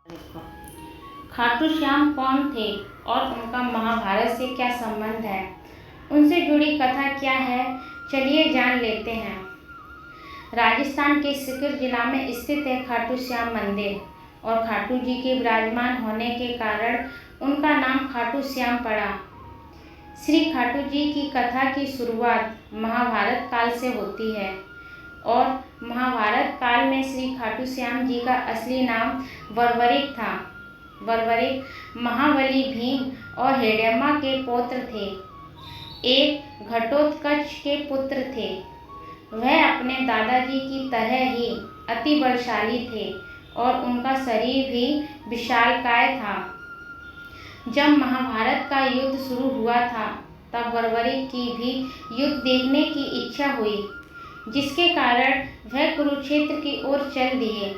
खाटू श्याम कौन थे और उनका महाभारत से क्या संबंध है, उनसे जुड़ी कथा क्या है, चलिए जान लेते हैं। राजस्थान के सीकर जिला में स्थित है खाटू श्याम मंदिर और खाटू जी के विराजमान होने के कारण उनका नाम खाटू श्याम पड़ा। श्री खाटू जी की कथा की शुरुआत महाभारत काल से होती है और महाभारत काल में श्री खाटू श्याम जी का असली नाम वरवरिक था। वरवरिक महाबली भीम और हिडिंबा के पौत्र थे। एक घटोत्कच के पुत्र थे। वह अपने दादाजी की तरह ही अति बलशाली थे और उनका शरीर भी विशालकाय था। जब महाभारत का युद्ध शुरू हुआ था तब वरवरिक की भी युद्ध देखने की इच्छा हुई, जिसके कारण वह कुरुक्षेत्र की ओर चल दिए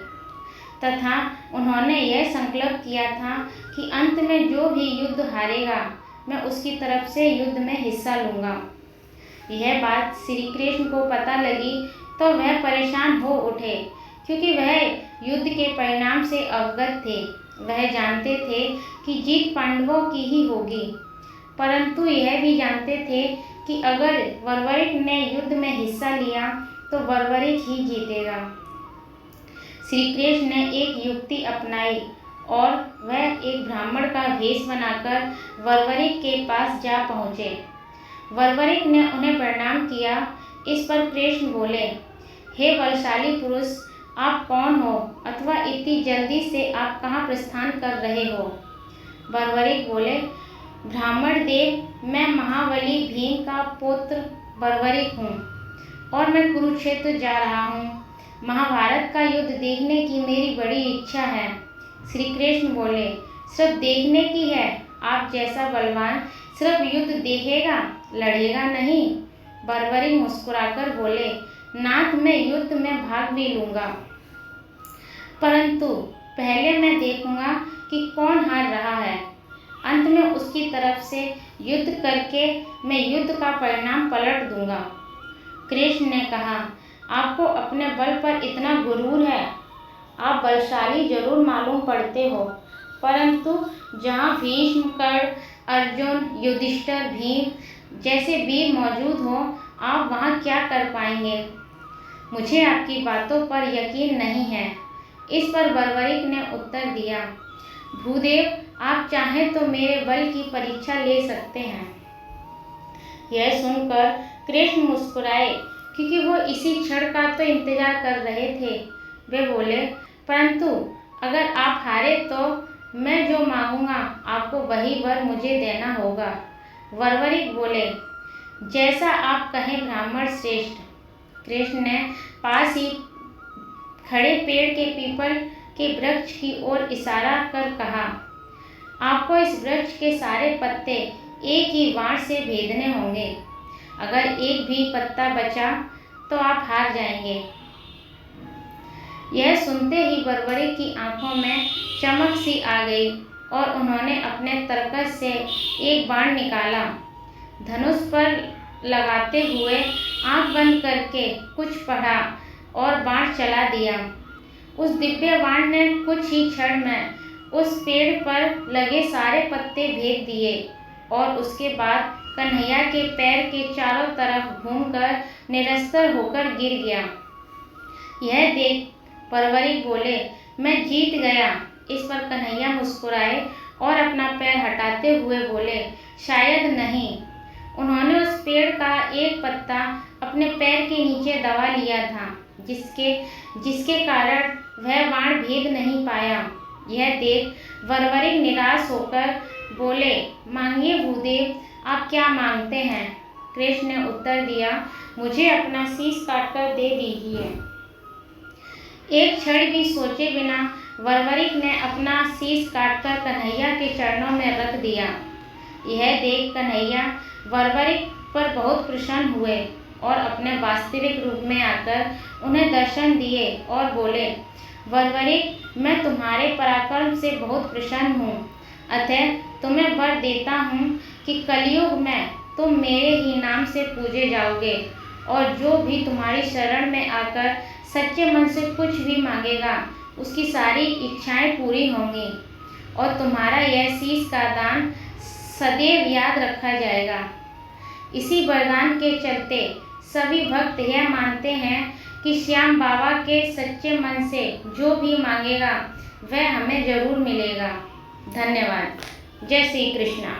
तथा उन्होंने यह संकल्प किया था कि अंत में जो भी युद्ध हारेगा मैं उसकी तरफ से युद्ध में हिस्सा लूँगा। यह बात श्री कृष्ण को पता लगी तो वह परेशान हो उठे, क्योंकि वह युद्ध के परिणाम से अवगत थे। वह जानते थे कि जीत पांडवों की ही होगी, परंतु यह भी जानते थे कि अगर वरवरिक ने युद्ध में हिस्सा लिया तो वरवरिक ही जीतेगा। श्री कृष्ण ने एक युक्ति अपनाई और वह एक ब्राह्मण का वेश बनाकर वरवरिक के पास जा पहुँचे। वरवरिक ने उन्हें प्रणाम किया। इस पर कृष्ण बोले, हे बलशाली पुरुष, आप कौन हो अथवा इतनी जल्दी से आप कहाँ प्रस्थान कर रहे हो? वरवरिक बोले, ब्राह्मण देव, मैं महाबली भीम का पुत्र वरवरिक हूँ और मैं कुरुक्षेत्र जा रहा हूँ। महाभारत का युद्ध देखने की मेरी बड़ी इच्छा है। श्री कृष्ण बोले, सिर्फ देखने की है? आप जैसा बलवान सिर्फ युद्ध देखेगा, लड़ेगा नहीं? वरवरिक मुस्कुराकर बोले, नाथ, मैं युद्ध में भाग भी लूँगा, परंतु पहले मैं देखूंगा कि कौन हार रहा है। अंत में उसकी तरफ से युद्ध करके मैं युद्ध का परिणाम पलट दूंगा। कृष्ण ने कहा, आपको अपने बल पर इतना गुरूर है। आप बलशाली जरूर मालूम पड़ते हो, परंतु जहाँ भीष्म, कर्ण, अर्जुन, युधिष्ठिर, भीम जैसे वीर मौजूद हो, आप वहाँ क्या कर पाएंगे? मुझे आपकी बातों पर यकीन नहीं है। इस पर वरवरिक ने उत्तर दिया, भूदेव, आप चाहें तो मेरे बल की परीक्षा ले सकते हैं। यह सुनकर कृष्ण मुस्कुराए, क्योंकि वो इसी क्षण का तो इंतजार कर रहे थे। वे बोले, परंतु अगर आप हारे तो मैं जो मांगूंगा आपको वही वर मुझे देना होगा। वरवरिक बोले, जैसा आप कहें ब्राह्मण श्रेष्ठ। कृष्ण ने पास ही खड़े पेड़ के पीपल के वृक्ष की ओर इशारा कर कहा, आपको इस वृक्ष के सारे पत्ते एक ही वार से भेदने होंगे। अगर एक भी पत्ता बचा तो आप हार जाएंगे। यह सुनते ही वरवरिक की आंखों में चमक सी आ गई और उन्होंने अपने तरकश से एक बाण निकाला। धनुष पर लगाते हुए आंख बंद करके कुछ पढ़ा और बाण चला दिया। उस दिव्य बाण ने कुछ ही क्षण में उस पेड़ पर लगे सारे पत्ते भेद दिए और उसके बाद कन्हैया के पैर के चारों तरफ घूमकर निरस्तर होकर गिर गया। यह देख वरवरिक बोले, मैं जीत गया। इस पर कन्हैया मुस्कुराए और अपना पैर हटाते हुए बोले, शायद नहीं। उन्होंने उस पेड़ का एक पत्ता अपने पैर के नीचे दबा लिया था, जिसके कारण वह बाण भेद नहीं पाया। यह देख वरवरिक निराश होकर बोले, मांगिए भूदेव, आप क्या मांगते हैं? कृष्ण ने उत्तर दिया, मुझे अपना शीश काटकर दे दीजिए। एक क्षण भी सोचे बिना वरवरिक ने अपना शीश काटकर कन्हैया के चरणों में रख दिया। यह देख कन्हैया वरवरिक पर बहुत प्रसन्न हुए और अपने वास्तविक रूप में आकर उन्हें दर्शन दिए और बोले, वरवरिक, मैं तुम्हारे पराक्रम से बहुत प्रसन्न हूँ। अतः तुम्हें वर देता हूँ कि कलयुग में तुम मेरे ही नाम से पूजे जाओगे और जो भी तुम्हारी शरण में आकर सच्चे मन से कुछ भी मांगेगा उसकी सारी इच्छाएं पूरी होंगी और तुम्हारा यह शीश का दान सदैव याद रखा जाएगा। इसी वरदान के चलते सभी भक्त यह मानते हैं कि श्याम बाबा के सच्चे मन से जो भी मांगेगा वह हमें जरूर मिलेगा। धन्यवाद। जय श्री कृष्णा।